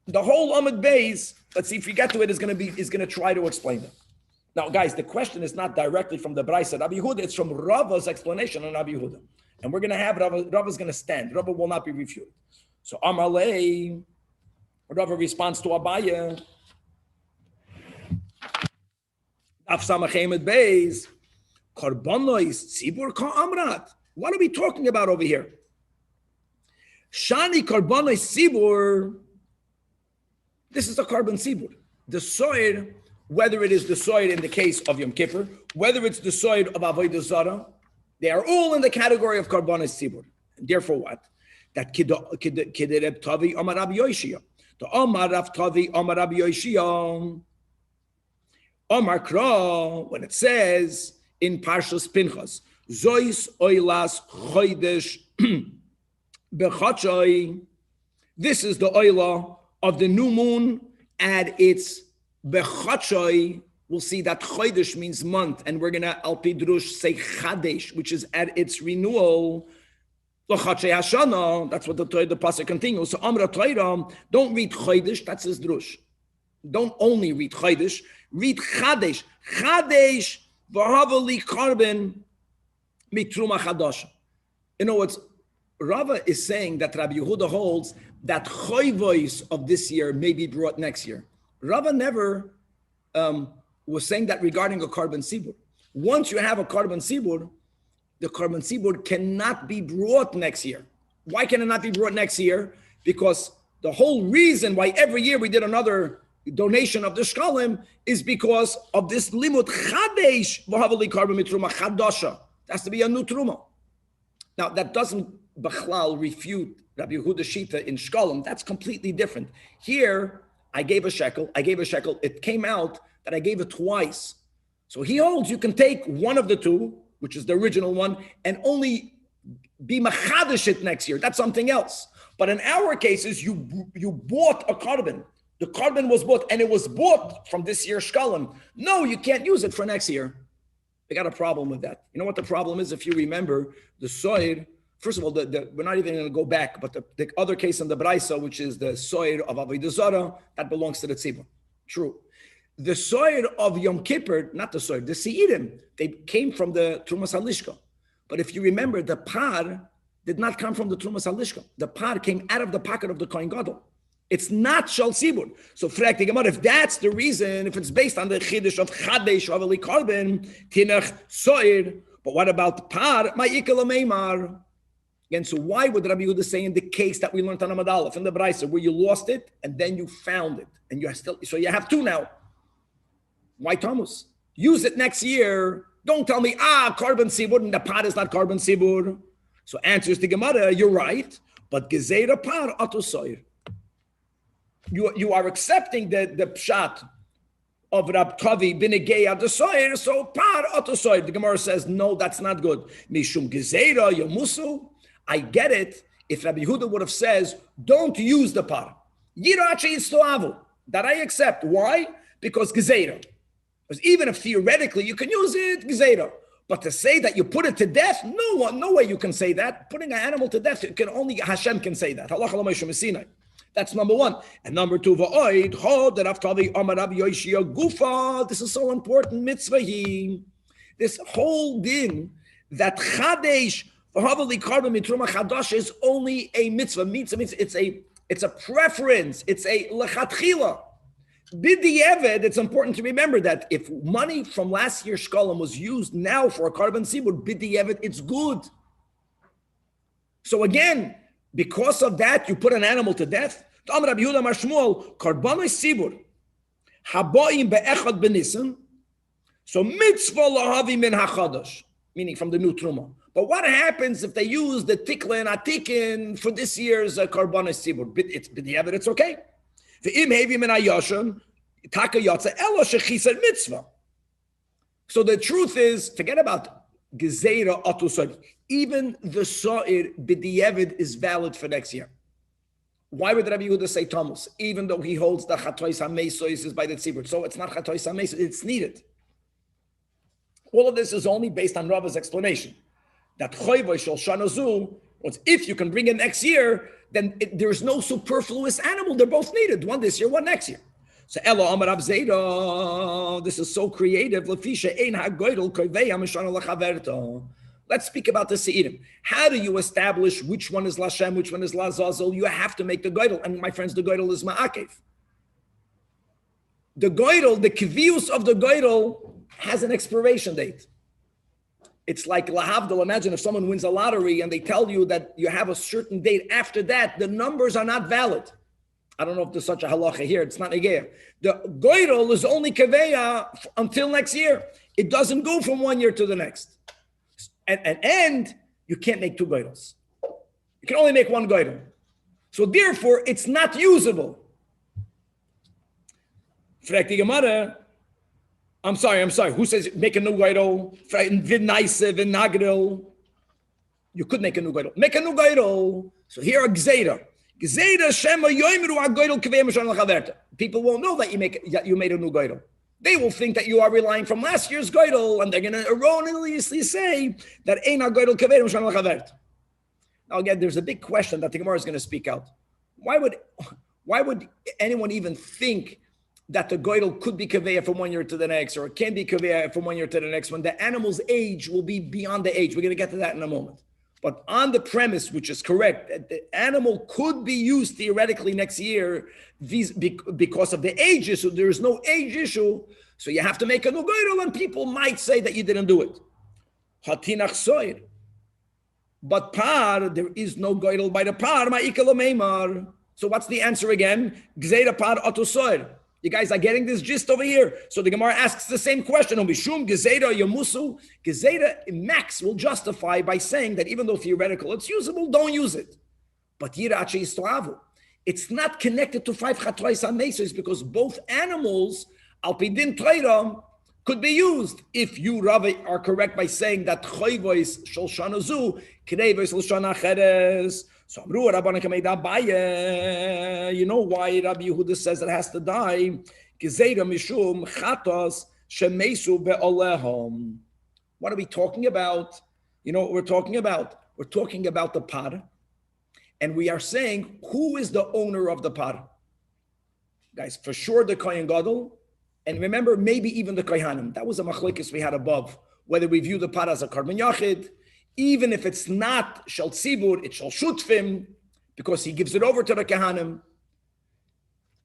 The whole Amud Beis, let's see if we get to it, is going to try to explain it. Now, guys, the question is not directly from the Brisa Rabbi Yehuda, it's from Rava's explanation on Rabbi Yehuda. And we're going to have Rava's going to stand. Rava will not be refuted. So Amalei, Rava responds to Abaya. Af Samachem Beis, Karbonois Tzibur Ka Amrat. What are we talking about over here? Shani Karbonois Tzibur. This is a carbon tzibur. The soid, whether it is the soid in the case of Yom Kippur, whether it's the soid of Avodah Zarah, they are all in the category of karbanos tzibur. Therefore, what? That Reb Tavi Amar Rabbi Yoshia. The Amar Rav Tavi Amar Rabbi Yoshia. Amar Kra, when it says in Parshas Pinchas, Zois Oilas Chodesh Bechachai. This is the oila of the new moon at its Bechachai. We'll see that Chodesh means month, and we're going to Al Pidrush say Chadesh, which is at its renewal. L'Chachai Hashana, that's what the pasuk continues. So Amra Torah, don't read Chodesh, that's his drush. Don't only read Chodesh, read Chadesh. Chadesh v'havali carbon mitruma chadasha. In other words, Rava is saying that Rabbi Yehuda holds that choivois of this year may be brought next year. Rava never was saying that regarding a carbon sibur. Once you have a carbon sibur, the carbon sibur cannot be brought next year. Why can it not be brought next year? Because the whole reason why every year we did another donation of the shkalim is because of this limud chadesh v'havali carbon mitruma chadasha. It has to be a new truma. Now that doesn't Bachlal refute Rabbi Yehuda Shita in Shkalim. That's completely different. Here, I gave a shekel. It came out that I gave it twice. So he holds you can take one of the two, which is the original one, and only be machadish it next year. That's something else. But in our cases, you bought a carbon. The carbon was bought, and it was bought from this year's Shkalim. No, you can't use it for next year. We got a problem with that. You know what the problem is? If you remember, the soid. First of all, we're not even going to go back, but the other case in the Braisa, which is the soid of Avodah Zarah, that belongs to the tzibur. True. The soid of Yom Kippur, not the soid, the seidim, they came from the Trumas Halishka. But if you remember, the par did not come from the Trumas Halishka. The par came out of the pocket of the Kohen Gadol. It's not Shal Sibur. So, if that's the reason, if it's based on the Chiddush of Chadesh, Avali Karben, Tinach, Soid, but what about par? Ma'ikal Meimar. Again, so why would Rabbi Yehuda say in the case that we learned on Amud Aleph in the Braisa, where you lost it and then you found it, and you are still, so you have two now. Why Thomas? Use it next year. Don't tell me, carbon sibur, and the pot is not carbon sibur. So answers the Gemara, you're right, but gezeira par atosoir. You are accepting the pshat of Rab Tavi binegei atosoir, so par atosoir. The Gemara says, no, that's not good. Mishum gezeira yomusu. I get it if Rabbi Yehuda would have says, don't use the par. Yirachi istoavu. That I accept. Why? Because gezeira. Because even if theoretically you can use it, gezeira. But to say that you put it to death, no way you can say that. Putting an animal to death, only Hashem can say that. That's number one. And number two, this is so important. Mitzvah. This whole din that chadesh is only a mitzvah. It's a preference. It's a lechatchila. B'di'evet, it's important to remember that if money from last year's shkalim was used now for a carbon sibur, b'di'evet, it's good. So again, because of that, you put an animal to death. Rabbi Yehuda Amar Shmuel, karbanos sibur, habayim be'echad b'nisan. So mitzvah lahavi min hachadash, meaning from the new truma. But what happens if they use the tikla and atikin for this year's karbanos sibur? It's b'di'evet, it's okay. So the truth is, forget about gezeira atusad. Even the sa'ir b'di'evid is valid for next year. Why would Rabbi Yehuda say Thomas, even though he holds the chatois hamesos is by the tzibur? So it's not chatois hamesos, it's needed. All of this is only based on Rava's explanation that choyvoi shel shana zu, if you can bring it next year, then there's no superfluous animal. They're both needed, one this year, one next year. So Elo Amar Rav Zera, this is so creative. Lefisha ein hagoydel koivei hamishana lachaverto. Let's speak about the Seirim. How do you establish which one is Lashem, which one is Lazazel? You have to make the Goydel. And my friends, the Goydel is Ma'akev. The Goydel, the Kvius of the Goydel has an expiration date. It's like Lahavdil. Imagine if someone wins a lottery and they tell you that you have a certain date. After that, the numbers are not valid. I don't know if there's such a halacha here. It's not Negeya. The Goydel is only Kaveya until next year. It doesn't go from one year to the next. And you can't make two goydels. You can only make one goydel. So therefore, it's not usable. I'm sorry. Who says make a new goydel? You could make a new goydel. Make a new goydel. So here are gzeira. People won't know that you made a new goydel. They will think that you are relying from last year's goydel, and they're going to erroneously say that ein ha-goydel kaved mishana l'chavert. Now again, there's a big question that the Gemara is going to speak out. Why would anyone even think that the goydel could be kaveya from one year to the next, or it can be kaveya from one year to the next, when the animal's age will be beyond the age? We're going to get to that in a moment. But on the premise, which is correct, that the animal could be used theoretically next year because of the age issue. There is no age issue, so you have to make a new goydel, and people might say that you didn't do it. Hatinach soir. But par, there is no goydel by the par, ma'ikal meimar. So what's the answer again? Gzeira par oto soir. You guys are getting this gist over here. So the Gemara asks the same question. Gezeira max will justify by saying that even though theoretical it's usable, don't use it. But it's not connected to 5 chatois hamesos because both animals, al pidin treira, could be used. If you, Rav, are correct by saying that choyvois shel shana zu, kreivois shel shana cheres. So you know why Rabbi Yehuda says it has to die? What are we talking about? You know what we're talking about? We're talking about the par. And we are saying, who is the owner of the par? Guys, for sure the Kohen Gadol. And remember, maybe even the Kohanim. That was a machlokes we had above. Whether we view the par as a Karban Yachid, even if it's not shel tzibur, it's shel shutfim, because he gives it over to the Kohanim.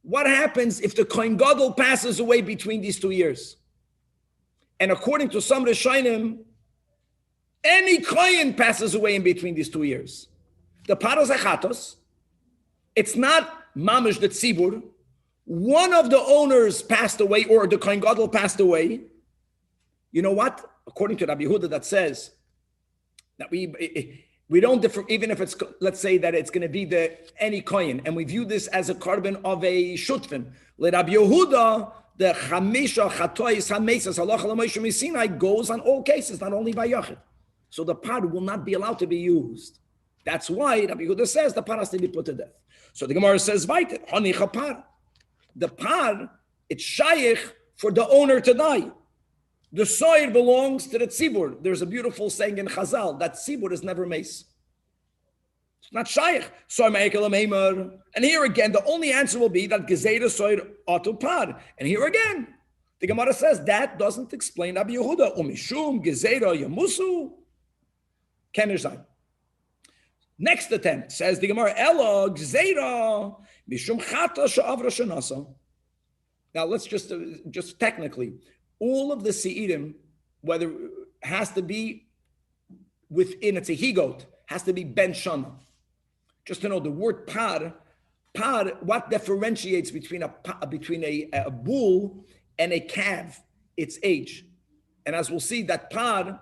What happens if the Kohen Gadol passes away between these 2 years? And according to some Rishonim, any Kohen passes away in between these 2 years. The paros achatos, it's not mamish the tzibur. One of the owners passed away, or the Kohen Gadol passed away. You know what? According to Rabbi Yehuda, that says that we don't differ, even if it's, let's say that it's going to be any coin, and we view this as a carbon of a shutfin. Let Rabbi Yehuda, the chamisha chatois hamesas halacha l'moshe misinai goes on all cases, not only by yachid. So the par will not be allowed to be used. That's why Rabbi Yehuda says the par has to be put to death. So the Gemara says, "Vayter hanicha par." The par, it's shaykh for the owner to die. The soil belongs to the tzibur. There's a beautiful saying in Chazal that tzibur is never mace. It's not shaykh. And here again, the only answer will be that gezeira soil atu par. And here again, the Gemara says that doesn't explain Rabbi Yehuda. Umishum gezeira yamusu kenerzai. Next attempt says the Gemara elo gezeira mishum chata she'avra shenasa. Now let's just technically. All of the seirim, whether has to be within, it's a he-goat, has to be ben shana. Just to know the word par, what differentiates between a bull and a calf? Its age. And as we'll see, that par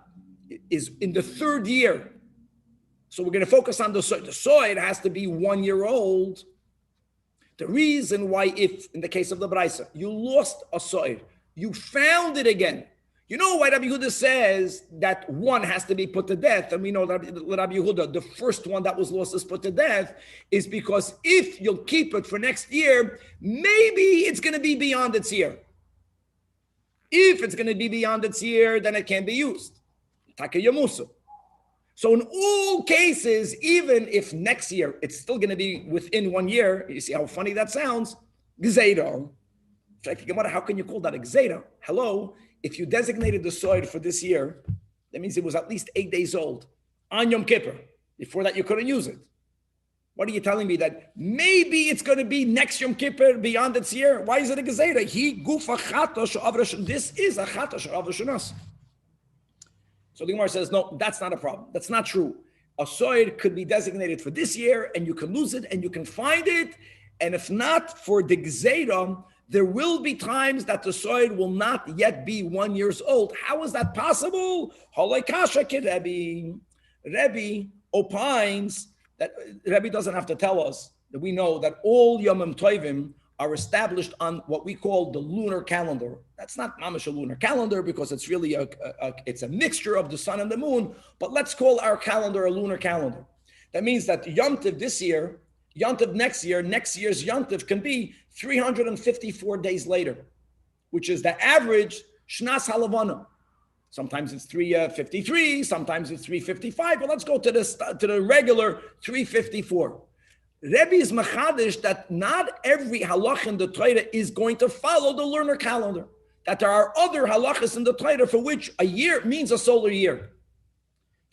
is in the 3rd year. So we're going to focus on the soy. The soy, it has to be 1 year old. The reason why, if in the case of the Braisa, you lost a soy, you found it again. You know why Rabbi Yehuda says that one has to be put to death? And we know that Rabbi Yehuda, the first one that was lost is put to death, is because if you'll keep it for next year, maybe it's going to be beyond its year. If it's going to be beyond its year, then it can be used. So in all cases, even if next year it's still going to be within 1 year, you see how funny that sounds? Gzeira. How can you call that a gzeira? Hello? If you designated the soil for this year, that means it was at least 8 days old on Yom Kippur. Before that, you couldn't use it. What are you telling me? That maybe it's going to be next Yom Kippur beyond its year? Why is it a gezerah? This is a chata. So the Gemara says, no, that's not a problem. That's not true. A soil could be designated for this year, and you can lose it, and you can find it. And if not for the gezerah, there will be times that the soil will not yet be 1 year old. How is that possible? Rebbe opines that Rebbe doesn't have to tell us that we know that all Yomim Tovim are established on what we call the lunar calendar. That's not mamash a lunar calendar because it's really it's a mixture of the sun and the moon. But let's call our calendar a lunar calendar. That means that Yom Tov this year, Yom Tov next year's Yom Tov can be 354 days later, which is the average Shnas Halavana. Sometimes it's 353, sometimes it's 355, but let's go to the regular 354. Rebbe is machadish that not every halach in the Torah is going to follow the lunar calendar. That there are other halachas in the Torah for which a year means a solar year.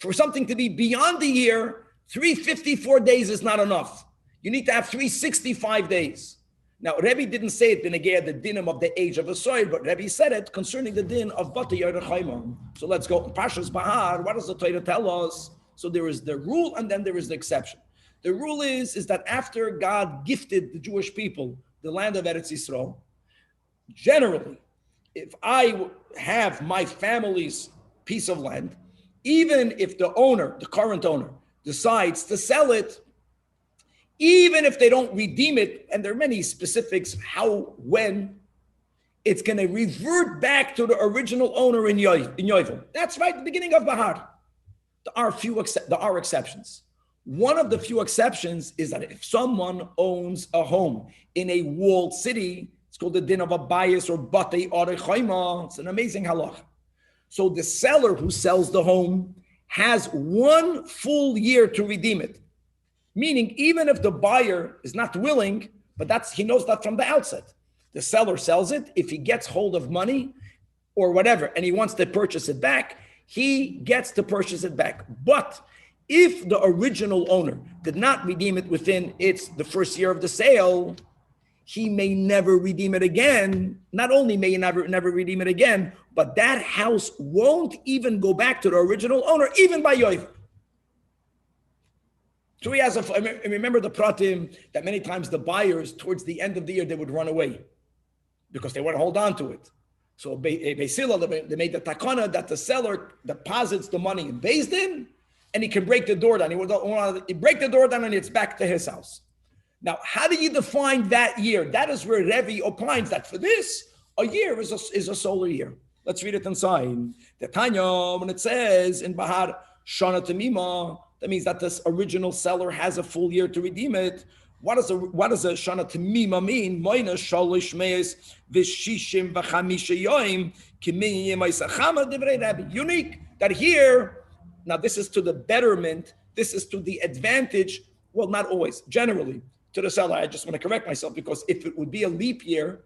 For something to be beyond the year, 354 days is not enough. You need to have 365 days. Now, Rebbe didn't say it b'negei the dinim of the age of a soil, but Rebbe said it concerning the din of Bata Yerechayma. So let's go. Pashas Bahar, what does the Torah tell us? So there is the rule and then there is the exception. The rule is that after God gifted the Jewish people the land of Eretz Yisrael, generally, if I have my family's piece of land, even if the owner, the current owner, decides to sell it, even if they don't redeem it, and there are many specifics how, when, it's going to revert back to the original owner in Yovel. That's right, the beginning of Bahar. There are exceptions. One of the few exceptions is that if someone owns a home in a walled city, it's called the din of a bias or batei arechayma. It's an amazing halach. So the seller who sells the home has 1 full year to redeem it. Meaning, even if the buyer is not willing, but he knows that from the outset. The seller sells it. If he gets hold of money or whatever, and he wants to purchase it back, he gets to purchase it back. But if the original owner did not redeem it within the first year of the sale, he may never redeem it again. Not only may he never redeem it again, but that house won't even go back to the original owner, even by Yovel. So he has remember the pratim that many times the buyers towards the end of the year, they would run away because they want to hold on to it. So Beisila, they made the takana that the seller deposits the money in Beis Din and he can break the door down. He break the door down and it's back to his house. Now, how do you define that year? That is where Rebbe opines that for this, a year is a solar year. Let's read it inside. The Tanya, when it says in Bahar, Shana Tamima, that means that this original seller has a full year to redeem it. What does a Shana Tamima mean? Moina Shalish Meis Vishishim Vachamisha Yoim Kimi Yemaisachama Divrei Rebbe. Unique that here, now this is to the betterment, this is to the advantage, well, not always, generally, to the seller. I just want to correct myself because if it would be a leap year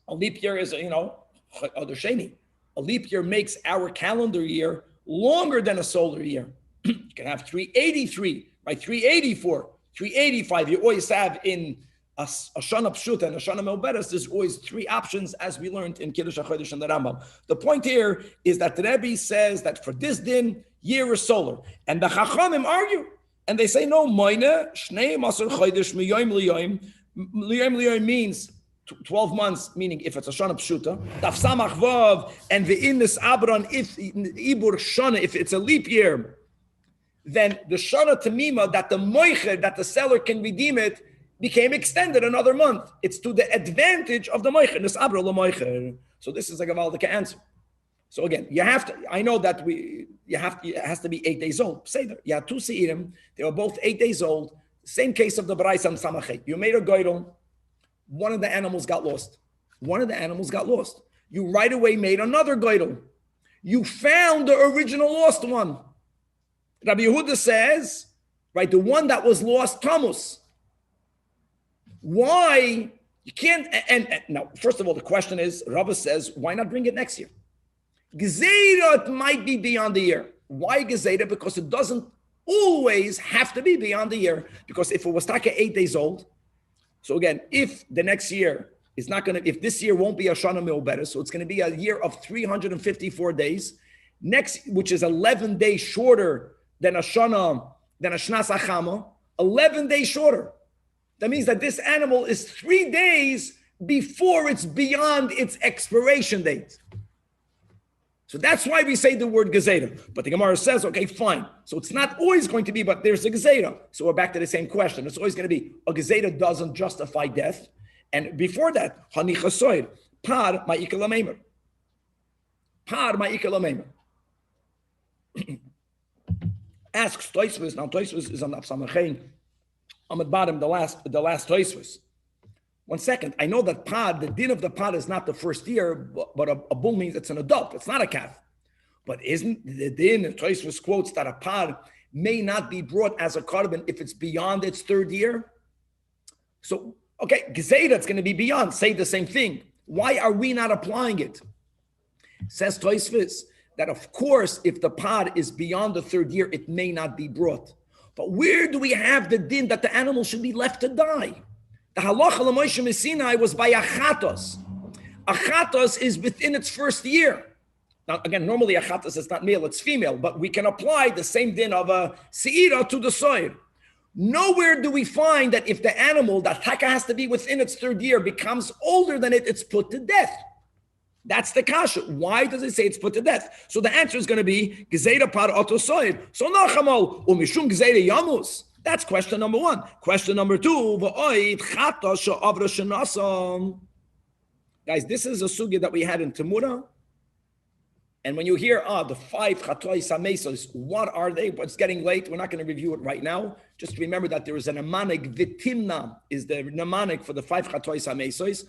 is, Adar Sheni. A leap year makes our calendar year longer than a solar year. You can have 383, right? 384, 385. You always have in a Shana Pshuta and a Shana Melberes, there's always 3 options as we learned in Kiddush HaChodesh and the Rambam. The point here is that the Rebbe says that for this din, year is solar. And the Chachamim argue. And they say, no, Moine, Shnei Masar Chodesh Miyoim Liyoim. Liyoim Liyoim means 12 months, meaning if it's a Shana Pshuta, Daf Samach Vav, and the Innis Abron, if Ibur Shana, if it's a leap year, then the Shana Tamima, that the Moicher, that the seller can redeem it, became extended another month. It's to the advantage of the Moicher, Nis Abra La Moicher. So this is a Gavaldic answer. So again, you have to, I know that it has to be 8 days old. Say that. You have two seirim. They were both 8 days old. Same case of the Baraisa and Samachet. You made a goydel. One of the animals got lost. You right away made another goydel. You found the original lost one. Rabbi Yehuda says, right, the one that was lost, Tamus. Why? You can't, and now, first of all, the question is, Rava says, why not bring it next year? Gezeira, it might be beyond the year. Why Gezeira? Because it doesn't always have to be beyond the year. Because if it was taka 8 days old, so again, if the next year is not going to, if this year won't be a Shana Me'oberes, so it's going to be a year of 354 days, next, which is 11 days shorter than a Shana, than a Shnas Achama, 11 days shorter. That means that this animal is 3 days before it's beyond its expiration date. So that's why we say the word gezerah. But the Gemara says, okay, fine. So it's not always going to be, but there's a gezerah. So we're back to the same question. It's always going to be, a gezerah doesn't justify death. And before that, hani chasoir, par ma'ikal ameimer. Par ma'ikal ameimer. Asks Toisvus. Now Toisvus is on Samachin. I'm at bottom, the last Toisvus. 1 second. I know that pod, the din of the pod is not the first year, but a bull means it's an adult. It's not a calf. But isn't the din, and Toisvus quotes that a pod may not be brought as a carbon if it's beyond its 3rd year? So, okay, Gezeda, it's going to be beyond. Say the same thing. Why are we not applying it? Says Toisvus that, of course, if the pod is beyond the 3rd year, it may not be brought. But where do we have the din that the animal should be left to die? The halacha l'Moshe Messinai was by achatos. Achatos is within its 1st year. Now, again, normally achatos is not male, it's female, but we can apply the same din of a seira to the soil. Nowhere do we find that if the animal, that taka has to be within its 3rd year, becomes older than it, it's put to death. That's the kasha. Why does it say it's put to death? So the answer is going to be gezeira par oto soil. So nachamal umishum gezeira yamus. That's question number 1. Question number 2, guys, this is a sugya that we had in Temura. And when you hear, the 5 chatois hamesos, what are they? But it's getting late. We're not going to review it right now. Just remember that there is a mnemonic. Vitimna is the mnemonic for the 5 chatois hamesos.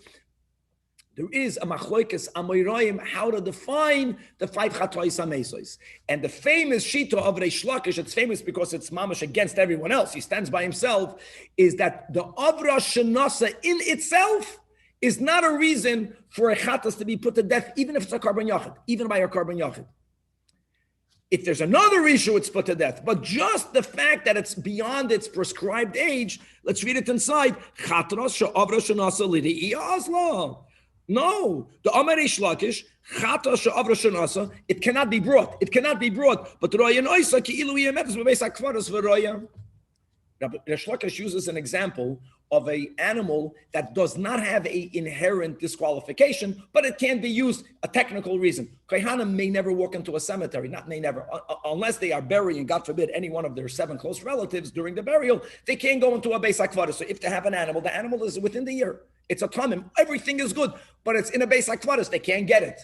There is a machloikes amoyroim how to define the 5 chatois hamesos. And the famous shita of Reish Lakish, it's famous because it's mamash against everyone else. He stands by himself, is that the avra shenasa in itself is not a reason for a chatas to be put to death, even if it's a carbon yachid, even by a carbon yachid. If there's another issue, it's put to death. But just the fact that it's beyond its prescribed age, let's read it inside. Chatras she'avra shenasa lidi'i asla. No, the Amar Reish Lakish, Chata she'avra shenasa, it cannot be brought. It cannot be brought. But Roya Noisa ki'ilu yemetes b'beis hakvaros v'roya. Reish Lakish uses an example of an animal that does not have an inherent disqualification, but it can be used, a technical reason. Kohanim may never walk into a cemetery, not may never, unless they are burying, God forbid, any one of their 7 close relatives during the burial, they can't go into a beis hakvaros. So if they have an animal, the animal is within the year. It's a tamim. Everything is good, but it's in a beis hakvaros. They can't get it.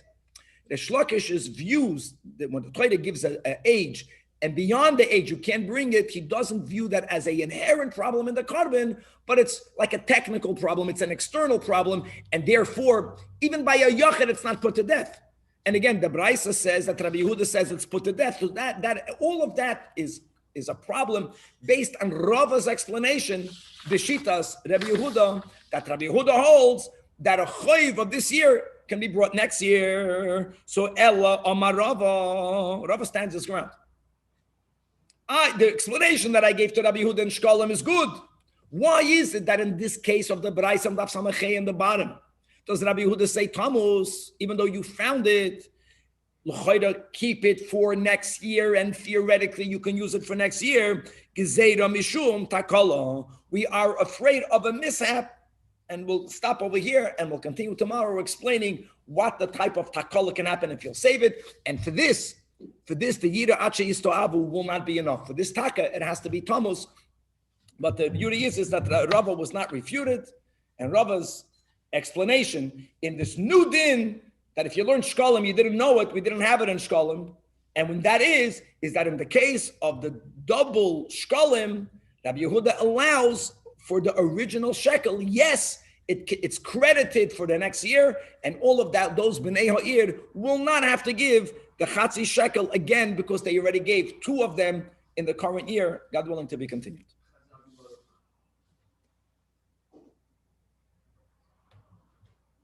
Reish Lakish's views that when the Torah gives an age, and beyond the age, you can't bring it. He doesn't view that as an inherent problem in the carbon, but it's like a technical problem. It's an external problem. And therefore, even by a yachid, it's not put to death. And again, the Braisa says that Rabbi Yehuda says it's put to death. So that all of that is a problem based on Rava's explanation, Bishitas, Rabbi Yehuda, that Rabbi Yehuda holds that a chayv of this year can be brought next year. So Ella Amar Rava stands his ground. The explanation that I gave to Rabbi Yehuda and Shkolim is good. Why is it that in this case of the Baraisa and Daf Samachay in the bottom, does Rabbi Yehuda say Tammuz, even though you found it, keep it for next year, and theoretically you can use it for next year? Gezeira mishum takala. We are afraid of a mishap, and we'll stop over here and we'll continue tomorrow explaining what the type of takala can happen if you'll save it. And for this, the Yira Ache Yistoavu will not be enough. For this taka, it has to be Tammuz. But the beauty is that Rava was not refuted, and Rava's explanation in this new din that if you learn shkalim, you didn't know it, we didn't have it in shkalim. And when that is that in the case of the double shkalim, Rabbi Yehuda allows for the original shekel, yes, it's credited for the next year, and all of that, those b'nei ha'ir will not have to give the chatzi shekel again because they already gave two of them in the current year, God willing to be continued.